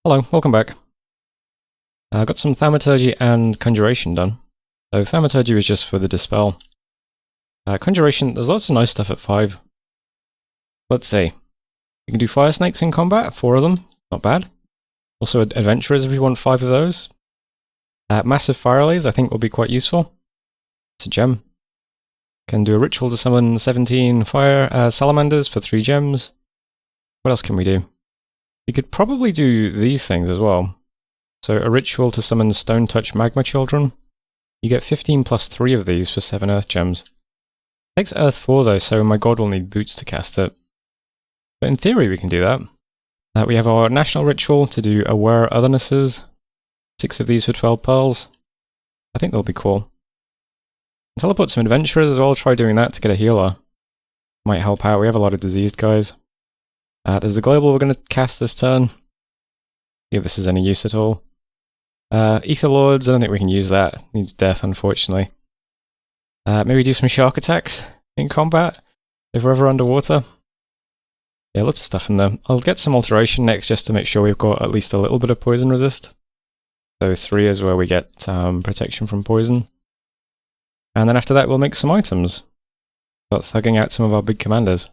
Hello, welcome back. I got some Thaumaturgy and Conjuration done. So Thaumaturgy was just for the Dispel. Conjuration, there's lots of nice stuff at 5. Let's see. You can do Fire Snakes in combat, 4 of them, not bad. Also Adventurers if you want 5 of those. Massive Fire Allays I think will be quite useful. It's a gem. Can do a ritual to summon 17 Fire Salamanders for 3 gems. What else can we do? You could probably do these things as well. So a ritual to summon Stone Touch Magma Children. You get 15 plus 3 of these for 7 Earth Gems. It takes Earth 4 though, so my god will need boots to cast it. But in theory we can do that. We have our National Ritual to do Aware Othernesses. 6 of these for 12 pearls. I think they'll be cool. Teleport some Adventurers as well, try doing that to get a healer. Might help out, we have a lot of diseased guys. There's the Global we're going to cast this turn. See if this is any use at all. Ether Lords, I don't think we can use that. Needs death, unfortunately. Maybe do some shark attacks in combat, if we're ever underwater. Yeah, lots of stuff in there. I'll get some Alteration next just to make sure we've got at least a little bit of poison resist. So 3 is where we get protection from poison. And then after that we'll make some items. Start thugging out some of our big commanders.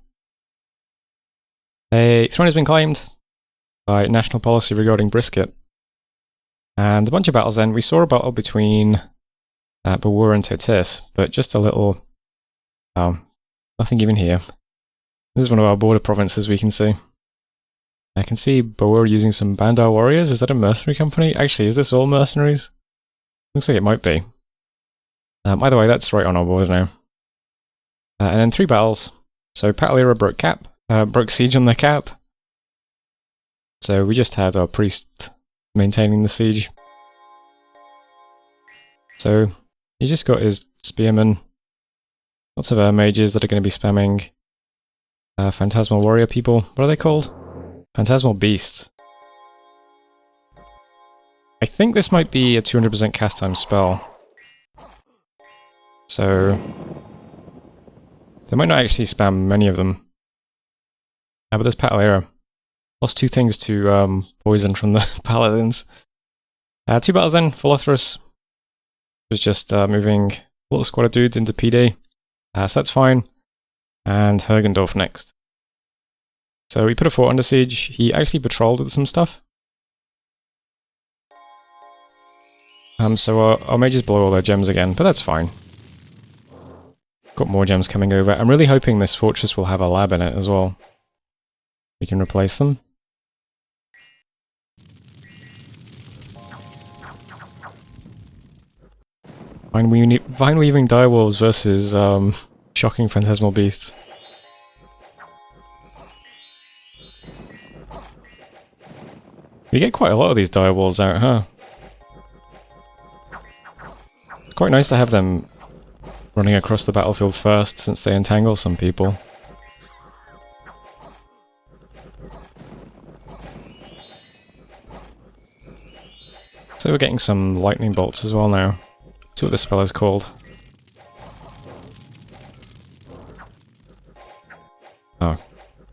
A throne has been claimed by national policy regarding brisket. And a bunch of battles then. We saw a battle between Bawur and Totis, but just a little... nothing even here. This is one of our border provinces we can see. I can see Bawur using some Bandar warriors. Is that a mercenary company? Actually, is this all mercenaries? Looks like it might be. Either way, that's right on our border now. And then 3 battles. So Patalira broke cap. Broke siege on their cap. So we just had our priest maintaining the siege. So he just got his spearmen. Lots of air mages that are going to be spamming Phantasmal warrior people. What are they called? Phantasmal beasts. I think this might be a 200% cast time spell. So they might not actually spam many of them. But there's Patalira. Lost 2 things to poison from the paladins. 2 battles then. Philothrus was just moving a little squad of dudes into PD. So that's fine. And Hergendorf next. So we put a fort under siege. He actually patrolled with some stuff. So our mages blow all their gems again, but that's fine. Got more gems coming over. I'm really hoping this fortress will have a lab in it as well. We can replace them. Vine-weaving direwolves versus shocking phantasmal beasts. We get quite a lot of these direwolves out, huh? It's quite nice to have them running across the battlefield first, since they entangle some people. So we're getting some lightning bolts as well now. See what this spell is called. Oh,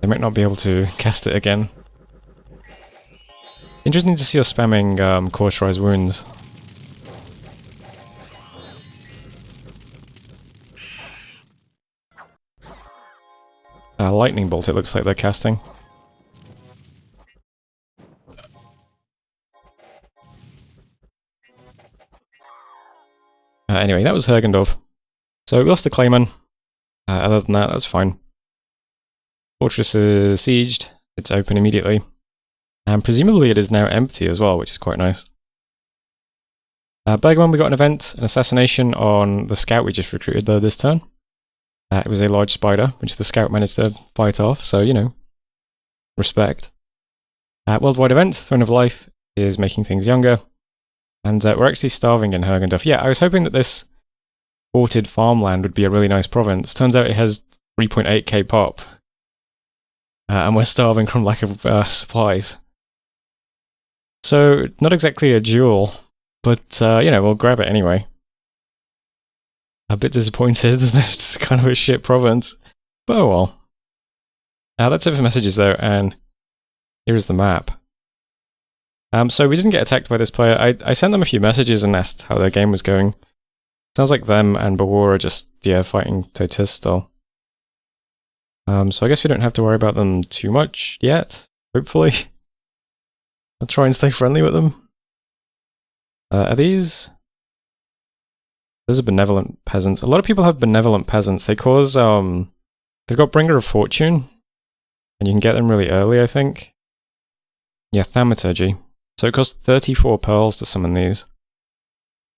they might not be able to cast it again. Interesting to see us spamming Cauterized Wounds. Lightning bolt it looks like they're casting. Anyway, that was Hergendorf. So we lost the Clayman. Other than that, that's fine. Fortress is sieged. It's open immediately. And presumably it is now empty as well, which is quite nice. Bergman, we got an event, an assassination on the scout we just recruited there this turn. It was a large spider, which the scout managed to fight off, so, you know, respect. Worldwide event, Throne of Life, is making things younger. And we're actually starving in Hergendorf. Yeah, I was hoping that this forted farmland would be a really nice province. Turns out it has 3.8k pop. And we're starving from lack of supplies. So, not exactly a duel, but, you know, we'll grab it anyway. A bit disappointed that it's kind of a shit province, but oh well. That's it for messages though, and here is the map. So we didn't get attacked by this player. I sent them a few messages and asked how their game was going. Sounds like them and Bawar are just, yeah, fighting Totis still. So I guess we don't have to worry about them too much yet, hopefully. I'll try and stay friendly with them. Are these... Those are benevolent peasants. A lot of people have benevolent peasants. They cause, they've got Bringer of Fortune, and you can get them really early, I think. Yeah, Thaumaturgy. So it costs 34 pearls to summon these.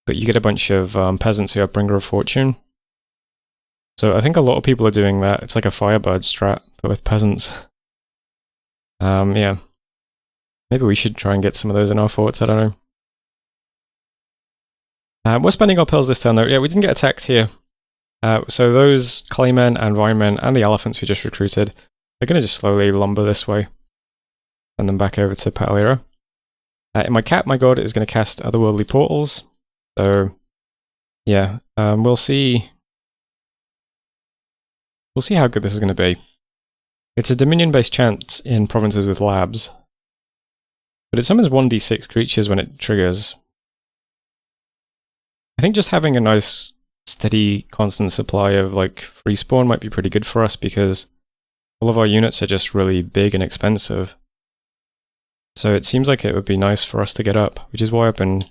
But you get a bunch of peasants who have Bringer of Fortune. So I think a lot of people are doing that. It's like a Firebird strat, but with peasants. Yeah. Maybe we should try and get some of those in our forts, I don't know. We're spending our pearls this turn though. Yeah, we didn't get attacked here. So those Claymen and Vinemen and the elephants we just recruited, they're going to just slowly lumber this way. Send them back over to Palira. In my cap, my god is going to cast otherworldly portals. So, yeah, we'll see. We'll see how good this is going to be. It's a Dominion-based chant in provinces with labs, but it summons 1d6 creatures when it triggers. I think just having a nice, steady, constant supply of like free spawn might be pretty good for us because all of our units are just really big and expensive. So it seems like it would be nice for us to get up, which is why I've been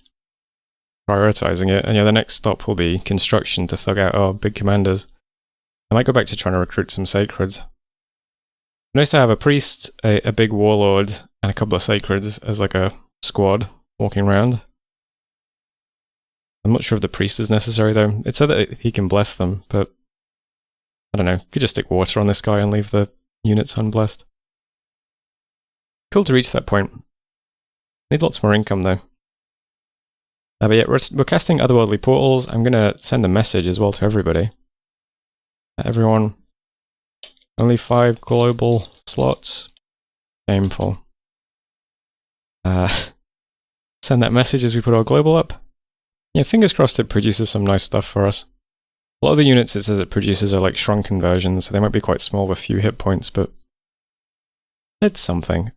prioritizing it. And yeah, the next stop will be construction to thug out our big commanders. I might go back to trying to recruit some sacreds. Nice to have a priest, a big warlord, and a couple of sacreds as like a squad walking around. I'm not sure if the priest is necessary though. It said that he can bless them, but I don't know. Could just stick water on this guy and leave the units unblessed. Cool to reach that point. Need lots more income though. But yeah, we're casting otherworldly portals. I'm gonna send a message as well to everybody. Everyone, only 5 global slots. Shameful. Send that message as we put our global up. Yeah, fingers crossed it produces some nice stuff for us. A lot of the units it says it produces are like shrunken versions, so they might be quite small with few hit points, but it's something.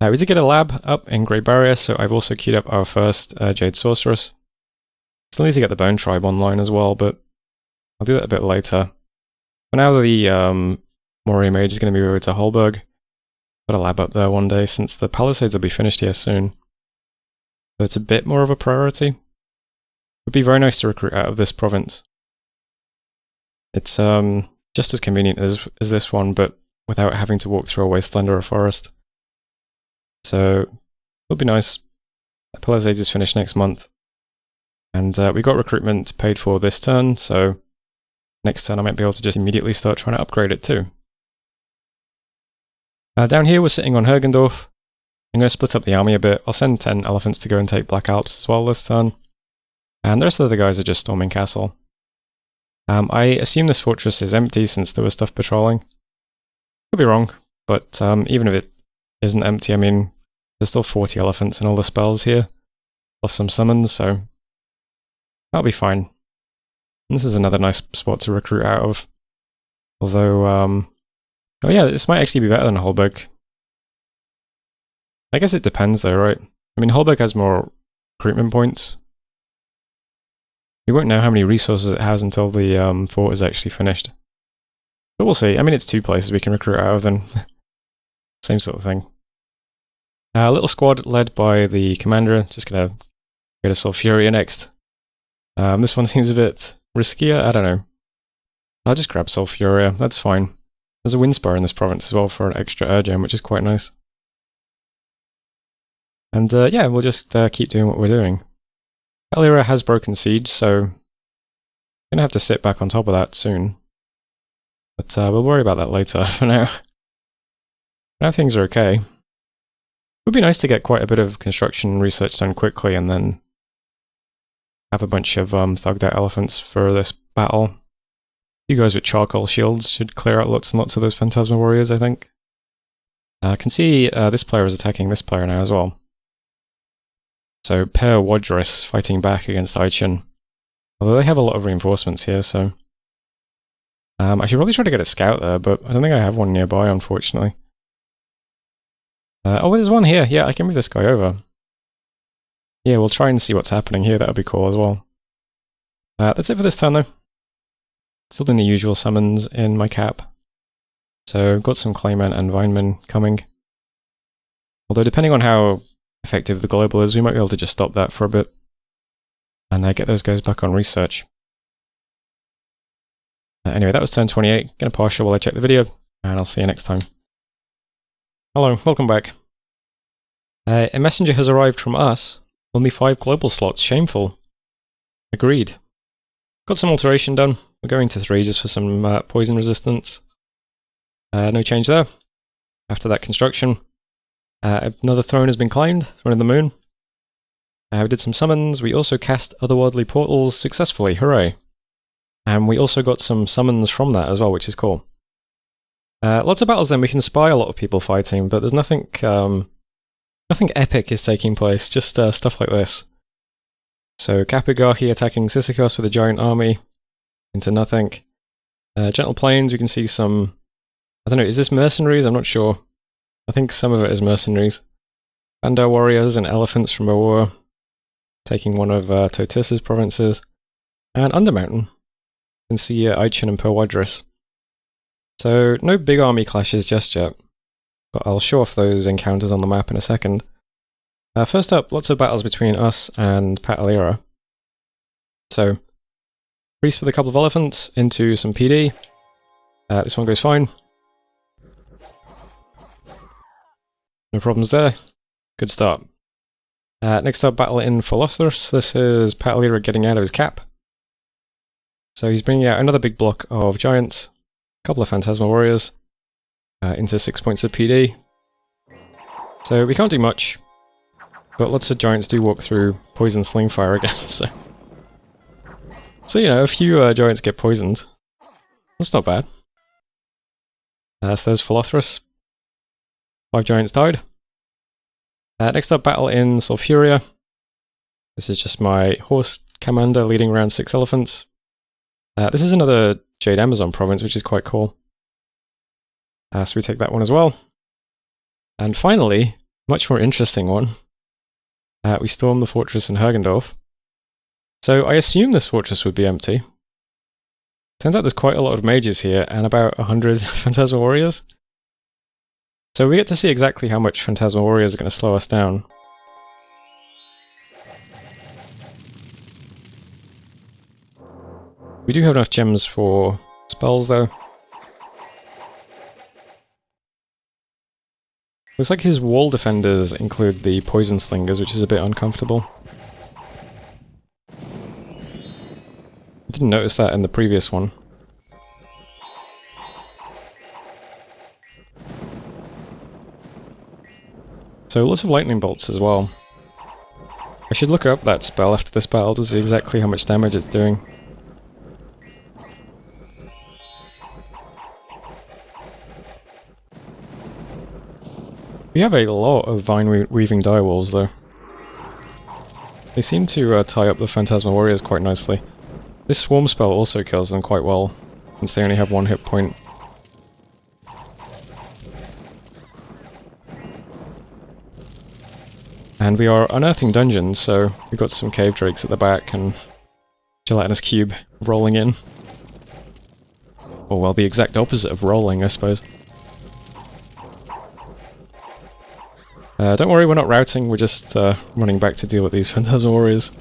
We did get a lab up in Grey Barrier, so I've also queued up our first Jade Sorceress. Still need to get the Bone Tribe online as well, but I'll do that a bit later. For now, the Warrior Mage is going to move over to Holberg. Got a lab up there one day, since the Palisades will be finished here soon. So it's a bit more of a priority. It would be very nice to recruit out of this province. It's just as convenient as this one, but without having to walk through a wasteland or a forest. So it'll be nice. Palisades is finished next month. And we got recruitment paid for this turn, so next turn I might be able to just immediately start trying to upgrade it too. Down here we're sitting on Hergendorf. I'm going to split up the army a bit. I'll send 10 elephants to go and take Black Alps as well this turn. And the rest of the guys are just storming castle. I assume this fortress is empty since there was stuff patrolling. Could be wrong, but even if it isn't empty, I mean, there's still 40 elephants and all the spells here, plus some summons, so that'll be fine. And this is another nice spot to recruit out of. Although, oh yeah, this might actually be better than Holberg. I guess it depends though, right? I mean, Holberg has more recruitment points. We won't know how many resources it has until the fort is actually finished. But we'll see. I mean, it's 2 places we can recruit out of, then same sort of thing. A little squad led by the commander, just gonna go to Sulfuria next. This one seems a bit riskier, I don't know. I'll just grab Sulfuria, that's fine. There's a Windspire in this province as well for an extra Urgem, which is quite nice. And yeah, we'll just keep doing what we're doing. Palira has broken siege, so I'm gonna have to sit back on top of that soon. But we'll worry about that later for now. Now things are okay. It would be nice to get quite a bit of construction research done quickly and then have a bunch of thugged out elephants for this battle. You guys with charcoal shields should clear out lots and lots of those Phantasma warriors, I think. I can see this player is attacking this player now as well. So Per Wadris fighting back against Aichen. Although they have a lot of reinforcements here, so I should probably try to get a scout there, but I don't think I have one nearby, unfortunately. Oh, there's one here. Yeah, I can move this guy over. Yeah, we'll try and see what's happening here. That would be cool as well. That's it for this turn, though. Still doing the usual summons in my cap. So, got some Clayman and Vineman coming. Although, depending on how effective the global is, we might be able to just stop that for a bit. And get those guys back on research. Anyway, that was turn 28. Gonna partial while I check the video, and I'll see you next time. Hello, welcome back. A messenger has arrived from us. Only 5 global slots. Shameful. Agreed. Got some alteration done. We're going to 3 just for some poison resistance. No change there. After that construction. Another throne has been claimed. Throne of the Moon. We did some summons. We also cast otherworldly portals successfully. Hooray. And we also got some summons from that as well, which is cool. Lots of battles then. We can spy a lot of people fighting, but there's nothing nothing epic is taking place, just stuff like this. So Kapigahi attacking Sisyphos with a giant army into nothing. Gentle Plains, we can see some... I don't know, is this mercenaries? I'm not sure. I think some of it is mercenaries. Bandar warriors and elephants from Awur taking one of Totis's provinces. And Undermountain. You can see Aichin and Perwadris. So, no big army clashes just yet, but I'll show off those encounters on the map in a second. First up, lots of battles between us and Patalira. So, Priest with a couple of elephants into some PD. This one goes fine. No problems there. Good start. Next up, battle in Pholothros. This is Patalira getting out of his cap. So he's bringing out another big block of giants, a couple of Phantasmal Warriors, into 6 points of PD. So we can't do much, but lots of giants do walk through Poison Sling Fire again, so you know, a few giants get poisoned. That's not bad. So there's Pholothros. 5 giants died. Next up, battle in Sulfuria. This is just my horse commander leading around 6 elephants. This is another Jade Amazon province, which is quite cool. So we take that one as well. And finally, much more interesting one. We storm the fortress in Hergendorf. So I assume this fortress would be empty. Turns out there's quite a lot of mages here, and about 100 Phantasmal Warriors. So we get to see exactly how much Phantasmal Warriors are going to slow us down. We do have enough gems for spells, though. Looks like his wall defenders include the poison slingers, which is a bit uncomfortable. I didn't notice that in the previous one. So lots of lightning bolts as well. I should look up that spell after this battle to see exactly how much damage it's doing. We have a lot of vine-weaving direwolves, though. They seem to tie up the Phantasmal Warriors quite nicely. This swarm spell also kills them quite well, since they only have 1 hit point. And we are unearthing dungeons, so we've got some cave drakes at the back and gelatinous cube rolling in. Or well, the exact opposite of rolling, I suppose. Don't worry, we're not routing, we're just running back to deal with these Phantasmal Warriors.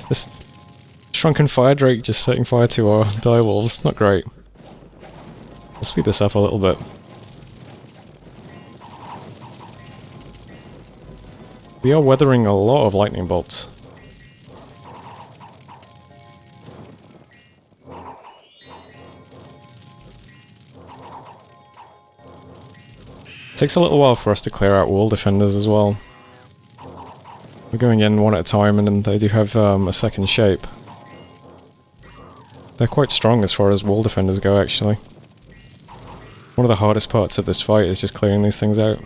This shrunken fire drake just setting fire to our direwolves, not great. Let's speed this up a little bit. We are weathering a lot of lightning bolts. Takes a little while for us to clear out wall defenders as well. We're going in one at a time, and then they do have a second shape. They're quite strong as far as wall defenders go, actually. One of the hardest parts of this fight is just clearing these things out.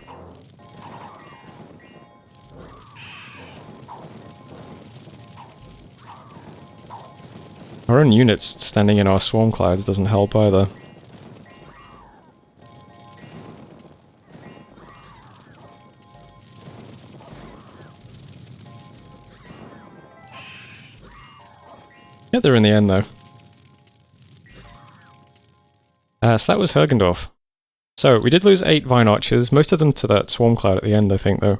Our own units standing in our swarm clouds doesn't help either. Get there in the end, though. So that was Hergendorf. So, we did lose 8 Vine Archers, most of them to that Swarm Cloud at the end, I think, though.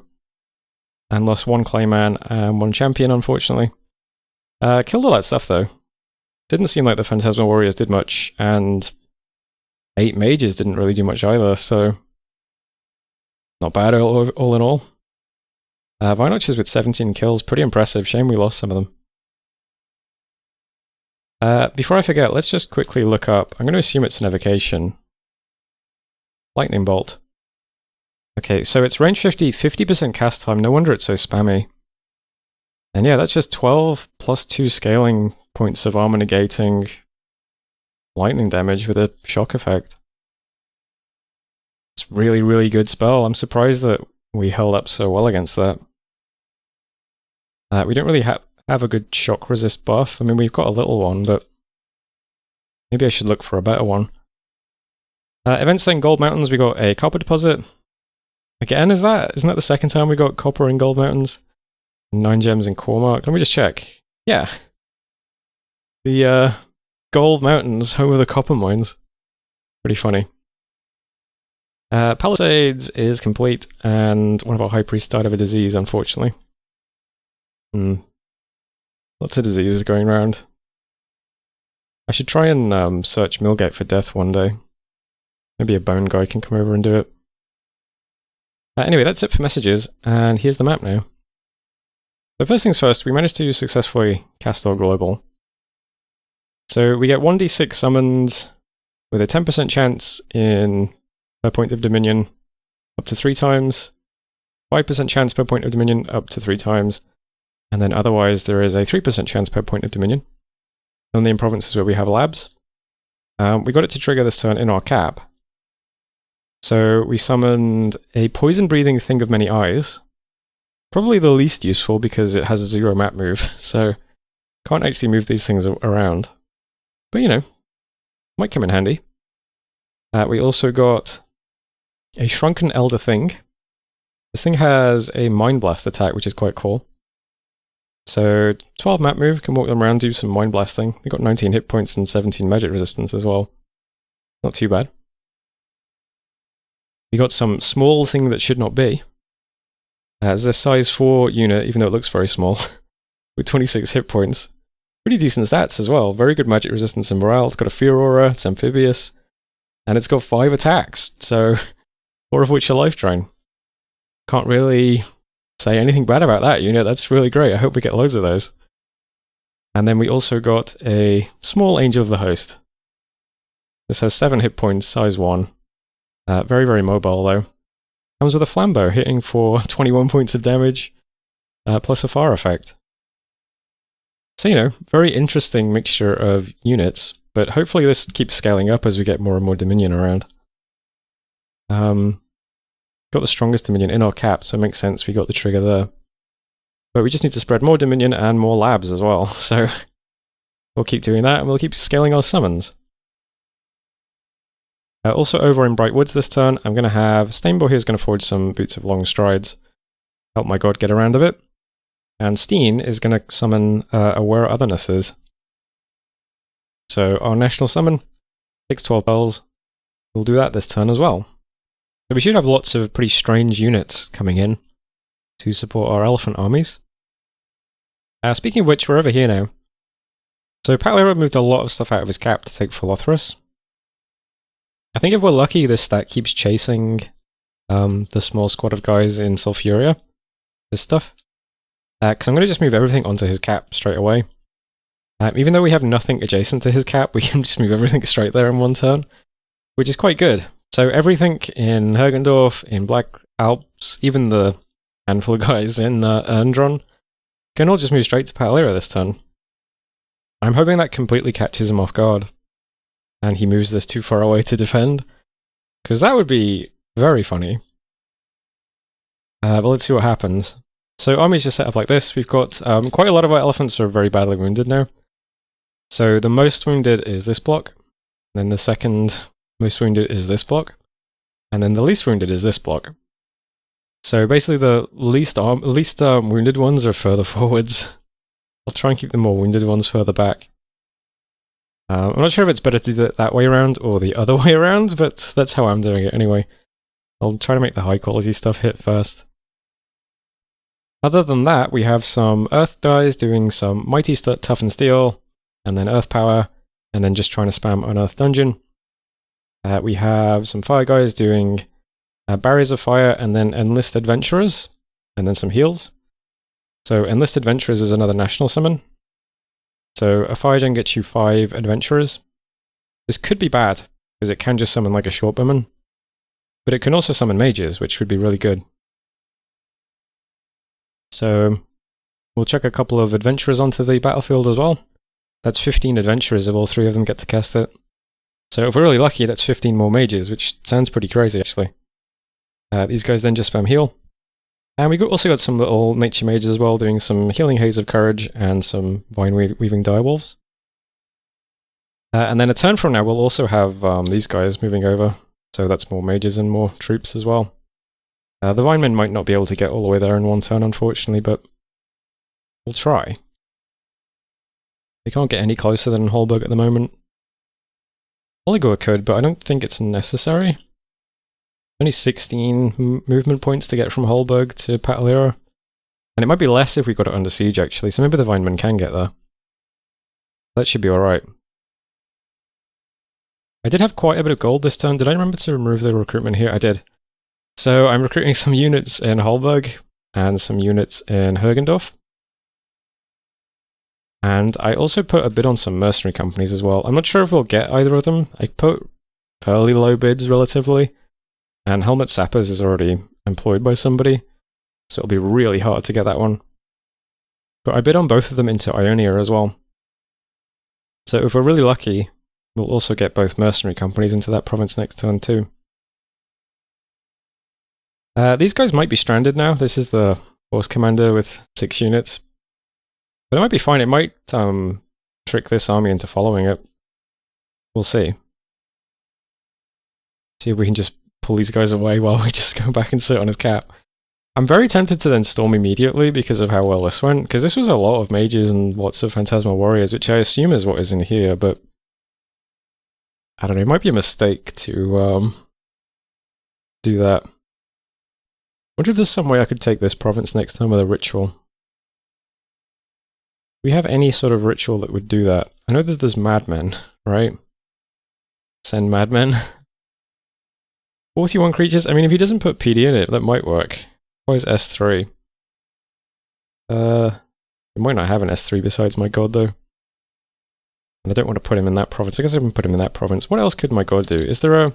And lost 1 Clayman and 1 Champion, unfortunately. Killed all that stuff, though. Didn't seem like the Phantasmal Warriors did much, and 8 Mages didn't really do much either, so... Not bad all in all. Vine Archers with 17 kills, pretty impressive. Shame we lost some of them. Before I forget, let's just quickly look up. I'm going to assume it's an evocation. Lightning Bolt. Okay, so it's range 50, 50% cast time. No wonder it's so spammy. And yeah, that's just 12 plus 2 scaling points of armor negating lightning damage with a shock effect. It's really, really good spell. I'm surprised that we held up so well against that. We don't really have a good shock resist buff. I mean, we've got a little one, but maybe I should look for a better one. Events then, Gold Mountains, we got a copper deposit. Again, isn't that the second time we got copper in Gold Mountains? 9 gems in Cormark. Let me just check. Yeah. The Gold Mountains, home of the copper mines. Pretty funny. Palisades is complete, and one of our High Priests died of a disease, unfortunately. Lots of diseases going around. I should try and search Millgate for death one day. Maybe a bone guy can come over and do it. Anyway, that's it for messages, and here's the map now. So first things first, we managed to successfully cast our global. So we get 1d6 summons with a 10% chance per point of dominion up to 3 times, 5% chance per point of dominion up to 3 times, and then otherwise there is a 3% chance per point of dominion. Only in provinces where we have labs. We got it to trigger this turn in our cap. So we summoned a poison-breathing Thing of Many Eyes. Probably the least useful because it has a 0 map move, so can't actually move these things around. But you know, might come in handy. We also got a Shrunken Elder Thing. This thing has a Mind Blast attack, which is quite cool. So 12 map move, can walk them around, do some Mind Blasting. They got 19 hit points and 17 magic resistance as well. Not too bad. We got some small thing that should not be. It's a size 4 unit, even though it looks very small, with 26 hit points. Pretty decent stats as well. Very good magic resistance and morale. It's got a Fear Aura, it's amphibious, and it's got 5 attacks, so 4 of which are life drain. Can't really say anything bad about that unit. That's really great. I hope we get loads of those. And then we also got a small Angel of the Host. This has 7 hit points, size 1. Very, very mobile though. Comes with a flambeau, hitting for 21 points of damage, plus a fire effect. So, you know, very interesting mixture of units, but hopefully this keeps scaling up as we get more and more Dominion around. Got the strongest Dominion in our cap, so it makes sense we got the trigger there. But we just need to spread more Dominion and more labs as well, so we'll keep doing that and we'll keep scaling our summons. Also over in Bright Woods this turn, I'm going to have Stainbow here is going to forge some Boots of Long Strides, help my god get around a bit. And Steen is going to summon Aware Othernesses. So our national summon, 6-12 bells, we'll do that this turn as well. So we should have lots of pretty strange units coming in to support our elephant armies. Speaking of which, we're over here now. So Palera moved a lot of stuff out of his cap to take Philothrus. I think if we're lucky, this stack keeps chasing the small squad of guys in Sulfuria. This stuff. Because I'm going to just move everything onto his cap straight away. Even though we have nothing adjacent to his cap, we can just move everything straight there in one turn, which is quite good. So everything in Hergendorf, in Black Alps, even the handful of guys in Erndron, can all just move straight to Palera this turn. I'm hoping that completely catches him off guard, and he moves this too far away to defend, because that would be very funny. But let's see what happens. So armies just set up like this. We've got quite a lot of our elephants are very badly wounded now. So the most wounded is this block, then the second most wounded is this block, and then the least wounded is this block. So basically the least wounded ones are further forwards. I'll try and keep the more wounded ones further back. I'm not sure if it's better to do it that way around or the other way around, but that's how I'm doing it anyway. I'll try to make the high quality stuff hit first. Other than that, we have some Earth guys doing some Mighty Tough and Steel, and then Earth Power, and then just trying to spam Unearthed Dungeon. We have some Fire guys doing Barriers of Fire, and then Enlist Adventurers, and then some heals. So Enlist Adventurers is another national summon. So a Fire gen gets you 5 Adventurers. This could be bad, because it can just summon like a short bowman. But it can also summon mages, which would be really good. So we'll chuck a couple of Adventurers onto the battlefield as well. That's 15 Adventurers if all 3 of them get to cast it. So if we're really lucky, that's 15 more mages, which sounds pretty crazy actually. These guys then just spam heal. And we also got some little nature mages as well, doing some Healing Haze of Courage and some Vine Weaving Direwolves. And then a turn from now, we'll also have these guys moving over. So that's more mages and more troops as well. The Vinemen might not be able to get all the way there in one turn, unfortunately, but we'll try. We can't get any closer than Holberg at the moment. Oligor could, but I don't think it's necessary. Only 16 movement points to get from Holberg to Patalira. And it might be less if we got it under siege, actually, so maybe the Vinemen can get there. That should be alright. I did have quite a bit of gold this turn. Did I remember to remove the recruitment here? I did. So I'm recruiting some units in Holberg and some units in Hergendorf. And I also put a bid on some mercenary companies as well. I'm not sure if we'll get either of them. I put fairly low bids relatively. And Helmet Sappers is already employed by somebody, so it'll be really hard to get that one. But I bid on both of them into Ionia as well. So if we're really lucky, we'll also get both mercenary companies into that province next turn too. These guys might be stranded now. This is the force commander with 6 units. But it might be fine. It might trick this army into following it. We'll see. See if we can just pull these guys away while we just go back and sit on his cap. I'm very tempted to then storm immediately because of how well this went, because this was a lot of mages and lots of Phantasmal Warriors, which I assume is what is in here, but I don't know, it might be a mistake to do that. I wonder if there's some way I could take this province next time with a ritual. Do we have any sort of ritual that would do that? I know that there's madmen, right? Send madmen. 41 creatures? I mean, if he doesn't put PD in it, that might work. Why is S3? We might not have an S3 besides my god, though. And I don't want to put him in that province. I guess I can put him in that province. What else could my god do? Is there a...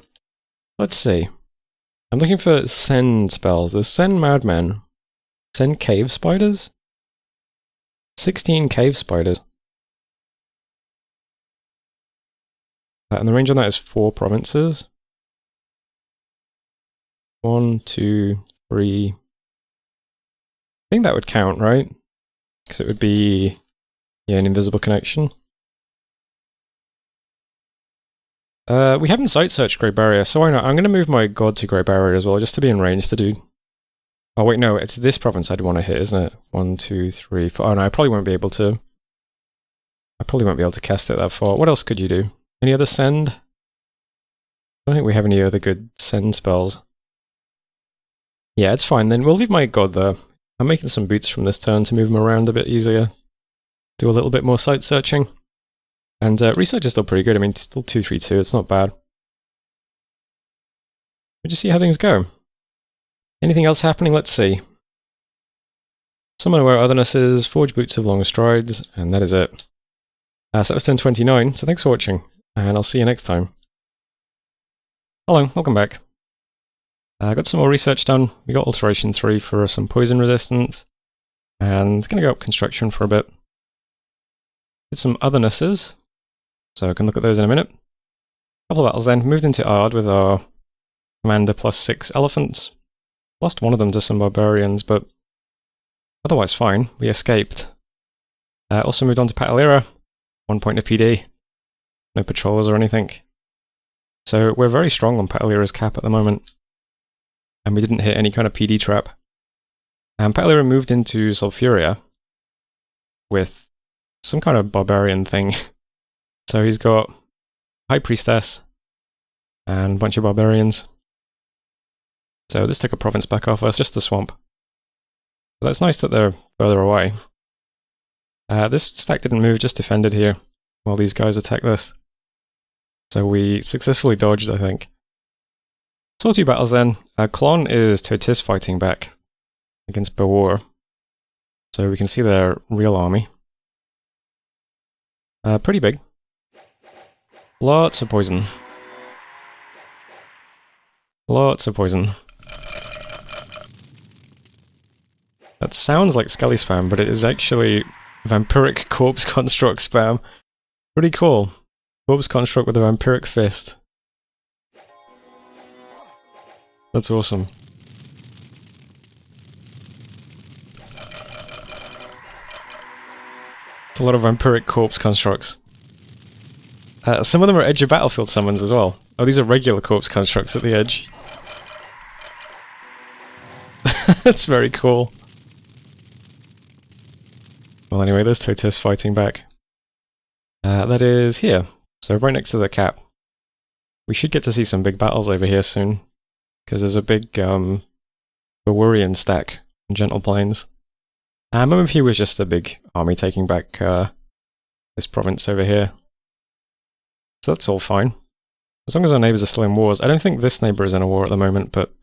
Let's see. I'm looking for send spells. There's send madmen. Send cave spiders? 16 cave spiders. And the range on that is 4 provinces. 1, 2, 3. I think that would count, right? Because it would be, yeah, an invisible connection. We haven't site searched Great Barrier, so why not? I'm going to move my god to Great Barrier as well, just to be in range to do. Oh wait, no, it's this province I'd want to hit, isn't it? 1, 2, 3, 4. Oh no, I probably won't be able to. I probably won't be able to cast it that far. What else could you do? Any other send? I don't think we have any other good send spells. Yeah, it's fine then. We'll leave my god there. I'm making some boots from this turn to move them around a bit easier. Do a little bit more site searching. And research is still pretty good. I mean, it's still 232. It's not bad. We'll just see how things go. Anything else happening? Let's see. Summon Aware Othernesses, Forge Boots of Long Strides, and that is it. So that was turn 29, so thanks for watching, and I'll see you next time. Hello, welcome back. I got some more research done. We got Alteration 3 for some poison resistance, and it's going to go up construction for a bit. Did some Othernesses, so I can look at those in a minute. Couple of battles then. Moved into Ard with our Commander +6 elephants. Lost one of them to some barbarians, but otherwise fine. We escaped. Also moved on to Patalira. 1 point of PD. No patrollers or anything. So we're very strong on Patalira's cap at the moment. And we didn't hit any kind of PD trap. And Patalira moved into Sulfuria with some kind of barbarian thing. So he's got High Priestess and a bunch of barbarians. So this took a province back off us, just the swamp. But that's nice that they're further away. This stack didn't move, just defended here while these guys attack this. So we successfully dodged, I think. Saw 2 battles then. Klon is Totis fighting back against Bawar. So we can see their real army. Pretty big. Lots of poison. Lots of poison. That sounds like Skelly spam, but it is actually Vampiric Corpse Construct spam. Pretty cool. Corpse Construct with a Vampiric Fist. That's awesome. It's a lot of Vampiric Corpse Constructs. Some of them are Edge of Battlefield summons as well. Oh, these are regular Corpse Constructs at the edge. That's very cool. Well, anyway, there's Totis fighting back. That is here, so right next to the cap. We should get to see some big battles over here soon, because there's a big Bawarian stack in Gentle Plains. MMP was just a big army taking back this province over here. So that's all fine. As long as our neighbours are still in wars. I don't think this neighbour is in a war at the moment, but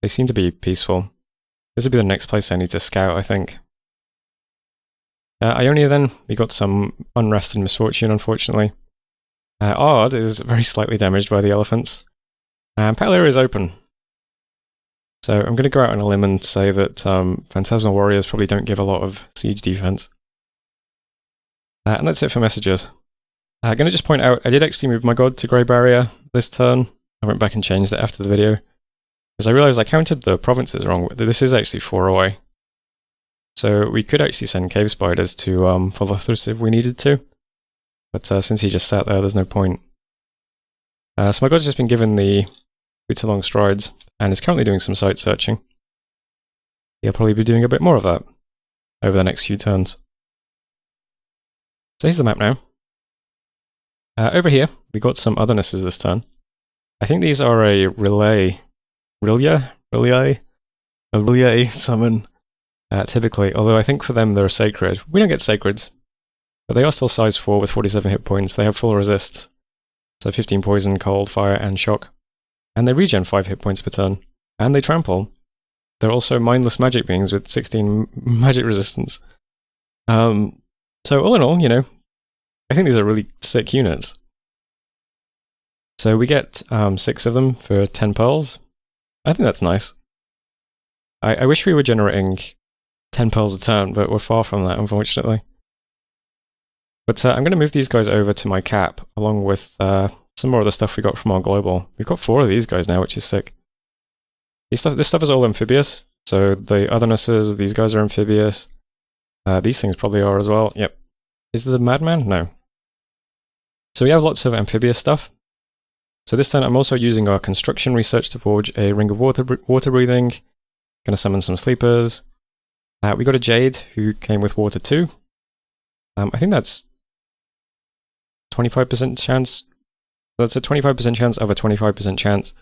they seem to be peaceful. This would be the next place I need to scout, I think. Ionia then, we got some unrest and misfortune, unfortunately. Ard is very slightly damaged by the elephants. And Patalira is open. So I'm going to go out on a limb and say that Phantasmal Warriors probably don't give a lot of siege defense. And that's it for messages. I'm going to just point out, I did actually move my god to Grey Barrier this turn. I went back and changed it after the video. Because I realised I counted the provinces wrong. This is actually 4 away. So we could actually send Cave Spiders to Pholothus if we needed to. But since he just sat there, there's no point. So my god's just been given the boots along strides, and is currently doing some site searching. He'll probably be doing a bit more of that over the next few turns. So here's the map now. Over here, we got some othernesses this turn. I think these are a Relay summon, typically, although I think for them they're sacred. We don't get sacreds, but they are still size 4 with 47 hit points. They have full resists, so 15 poison, cold, fire, and shock. And they regen 5 hit points per turn. And they trample. They're also mindless magic beings with 16 magic resistance. So all in all, you know, I think these are really sick units. So we get 6 of them for 10 pearls. I think that's nice. I wish we were generating 10 pearls a turn, but we're far from that, unfortunately. But I'm going to move these guys over to my cap, along with some more of the stuff we got from our global. We've got 4 of these guys now, which is sick. This stuff is all amphibious, so the othernesses, these guys are amphibious. These things probably are as well. Yep. Is the Madman? No. So we have lots of amphibious stuff. So this time I'm also using our construction research to forge a ring of water breathing. Gonna summon some sleepers. We got a Jade who came with water too. I think that's 25% chance. That's a 25% chance of a 25% chance.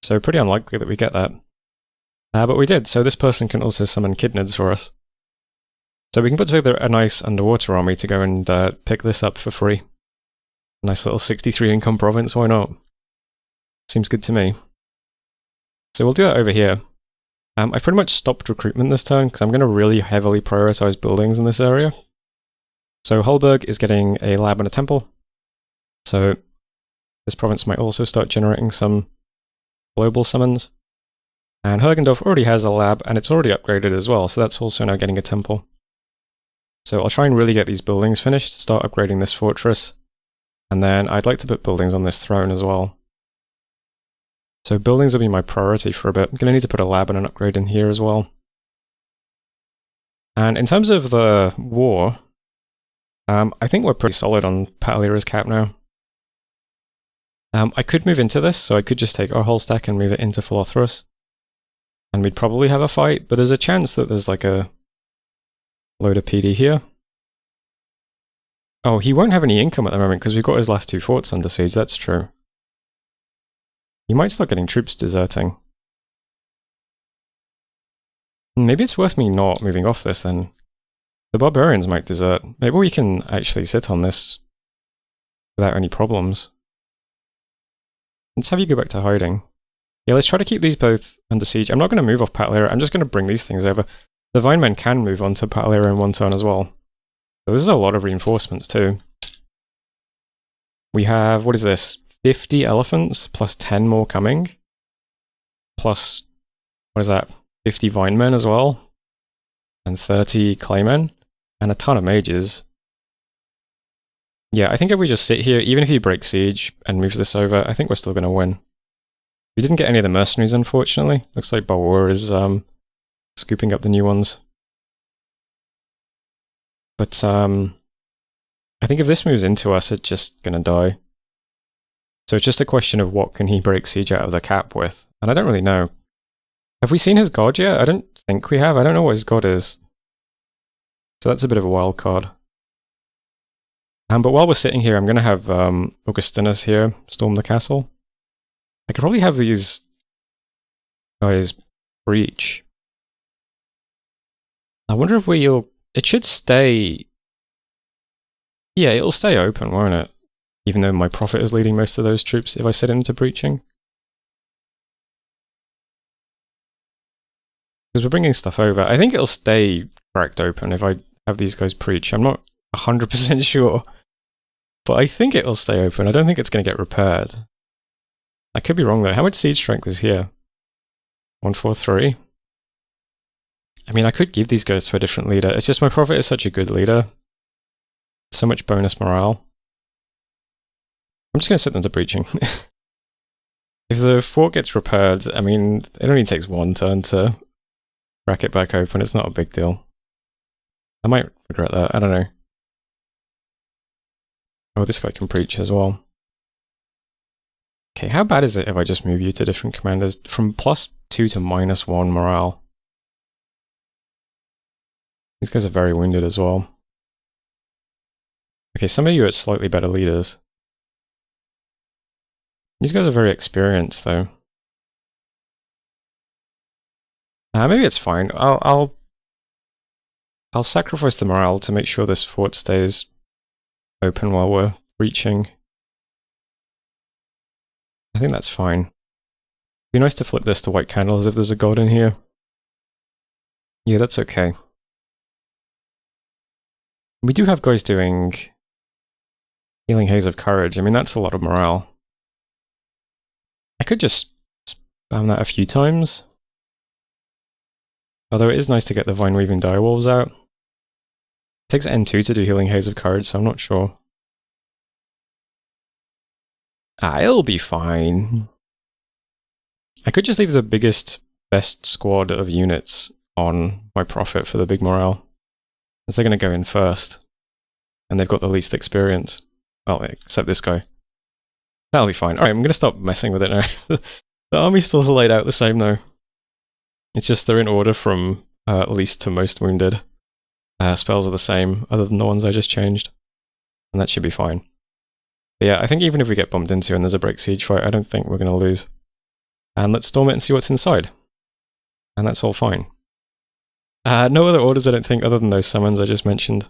So pretty unlikely that we get that. But we did, so this person can also summon Kidnids for us. So we can put together a nice underwater army to go and pick this up for free. Nice little 63 income province, why not? Seems good to me. So we'll do that over here. I pretty much stopped recruitment this turn because I'm going to really heavily prioritize buildings in this area. So Holberg is getting a lab and a temple. So this province might also start generating some global summons. And Hergendorf already has a lab and it's already upgraded as well, so that's also now getting a temple. So I'll try and really get these buildings finished, start upgrading this fortress. And then I'd like to put buildings on this throne as well. So buildings will be my priority for a bit. I'm going to need to put a lab and an upgrade in here as well. And in terms of the war, I think we're pretty solid on Patalira's cap now. I could move into this, so I could just take our whole stack and move it into Philothrus. And we'd probably have a fight, but there's a chance that there's like a load of PD here. Oh, he won't have any income at the moment because we've got his last 2 forts under siege, that's true. He might start getting troops deserting. Maybe it's worth me not moving off this then. The barbarians might desert. Maybe we can actually sit on this without any problems. Let's have you go back to hiding. Yeah, let's try to keep these both under siege. I'm not going to move off Patalira, I'm just going to bring these things over. The Vinemen can move on to Patalira in 1 turn as well. So this is a lot of reinforcements too. We have, what is this? 50 elephants plus 10 more coming. Plus, what is that? 50 Vinemen as well. And 30 Claymen. And a ton of mages. Yeah, I think if we just sit here, even if he breaks siege and moves this over, I think we're still going to win. We didn't get any of the mercenaries, unfortunately. Looks like Balwar is scooping up the new ones. But I think if this moves into us, it's just going to die. So it's just a question of what can he break siege out of the cap with. And I don't really know. Have we seen his god yet? I don't think we have. I don't know what his god is. So that's a bit of a wild card. But while we're sitting here, I'm going to have Augustinus here storm the castle. I could probably have these guys breach. I wonder if we'll... It should stay... Yeah, it'll stay open, won't it? Even though my prophet is leading most of those troops if I set him to breaching. Because we're bringing stuff over. I think it'll stay cracked open if I have these guys breach. I'm not 100% sure. But I think it will stay open. I don't think it's going to get repaired. I could be wrong though. How much siege strength is here? 143. I mean, I could give these guys to a different leader. It's just my prophet is such a good leader. So much bonus morale. I'm just going to set them to breaching. If the fort gets repaired, I mean, it only takes 1 turn to crack it back open. It's not a big deal. I might regret that. I don't know. Oh, this guy can preach as well. Okay, how bad is it if I just move you to different commanders? From +2 to -1 morale. These guys are very wounded as well. Okay, some of you are slightly better leaders. These guys are very experienced though. Maybe it's fine. I'll sacrifice the morale to make sure this fort stays open while we're breaching. I think that's fine. It'd be nice to flip this to white candles if there's a god in here. Yeah, that's okay. We do have guys doing Healing Haze of Courage. I mean, that's a lot of morale. I could just spam that a few times. Although it is nice to get the Vine Weaving Direwolves out. It takes N2 to do Healing Haze of Courage, so I'm not sure. It'll be fine. I could just leave the biggest, best squad of units on my prophet for the big morale. As they're going to go in first. And they've got the least experience. Well, except this guy. That'll be fine. Alright, I'm going to stop messing with it now. The army's still laid out the same though. It's just they're in order from least to most wounded. Spells are the same, other than the ones I just changed. And that should be fine. But yeah, I think even if we get bumped into and there's a break siege fight, I don't think we're going to lose. And let's storm it and see what's inside. And that's all fine. No other orders, I don't think, other than those summons I just mentioned.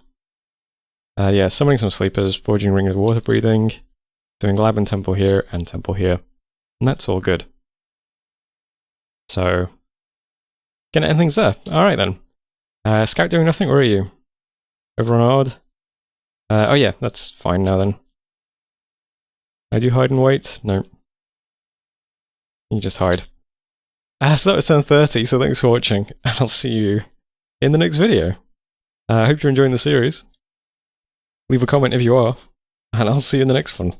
Yeah, summoning some sleepers, forging ring of water breathing, doing lab and temple here, and temple here. And that's all good. So, gonna end things there. Alright then. Scout doing nothing, where are you? Over on Odd? Oh yeah, that's fine now then. I do hide and wait? No. You just hide. So that was turn 30, so thanks for watching, and I'll see you in the next video. I hope you're enjoying the series. Leave a comment if you are, and I'll see you in the next one.